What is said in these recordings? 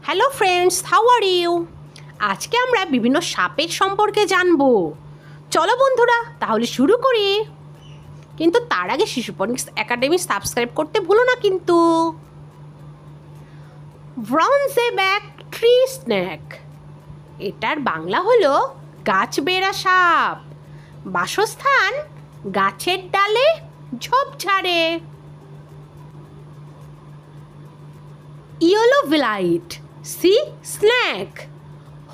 Hello friends, how are you? আজকে আমরা বিভিন্ন সাপের সম্পর্কে জানবো। চলো বন্ধুরা, তাহলে শুরু করি। কিন্তু তার আগে শিশুফনিক্স একাডেমি সাবস্ক্রাইব করতে ভুলো না কিন্তু। ব্রঞ্জেব্যাক ট্রি স্নেক, এটার বাংলা হলো গাছবেড়া সাপ। বাসস্থান গাছের ডালে, ঝোপঝাড়ে। ইয়েলোভেলাইট সি স্নেক,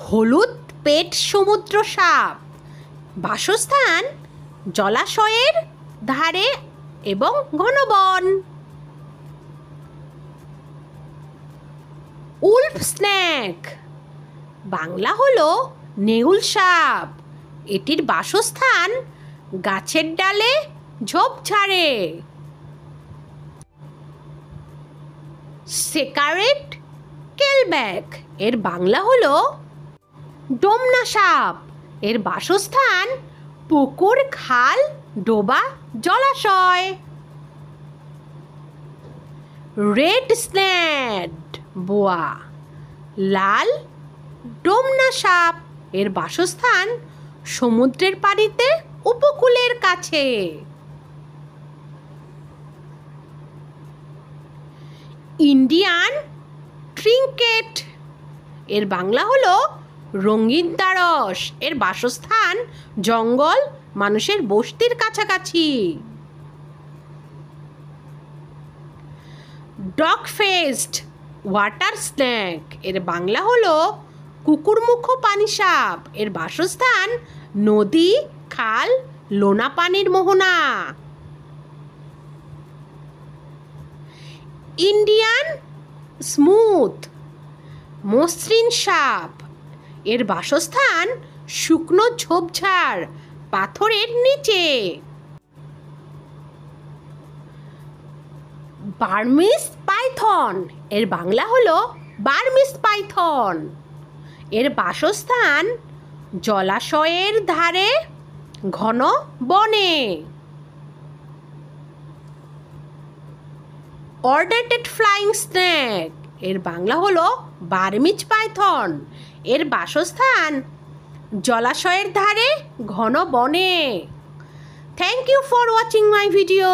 হলুদ পেট সমুদ্র সাপ। বাসস্থান জলাশয়ের ধারে এবং ঘন বন। উল্ফ স্নেক, বাংলা হলো নেউল সাপ। এটির বাসস্থান গাছের ডালে, ঝোপঝাড়ে। সেকারেট কেলব্যাক, এর বাংলা হলো ডোমনা সাপ। এর বাসস্থান পুকুর, খাল, ডোবা, জলাশয়। রেড স্নেড বোয়া, লাল ডোমনা সাপ। এর বাসস্থান সমুদ্রের পানিতে, উপকূলের কাছে। ইন্ডিয়ান ট্রিঙ্কেট, এর বাংলা হলো রঙিন তারস। এর বাসস্থান জঙ্গল, মানুষের বসতির কাছাকাছি। ডগ ফেসড ওয়াটার স্নেক, এর বাংলা হলো কুকুরমুখ পানি সাপ। এর বাসস্থান নদী, খাল, লোনা পানির মোহনা। ইন্ডিয়ান স্মুথ মসৃণ সাপ, এর বাসস্থান শুকনো ঝোপঝাড়, পাথরের নিচে। বার্মিজ পাইথন, এর বাংলা হলো বার্মিজ পাইথন। এর বাসস্থান জলাশয়ের ধারে, ঘন বনে। অর্ডাটেড ফ্লাইং স্নেক, এর বাংলা হলো বার্মিজ পাইথন। এর বাসস্থান জলাশয়ের ধারে, ঘন বনে। Thank you for watching my video.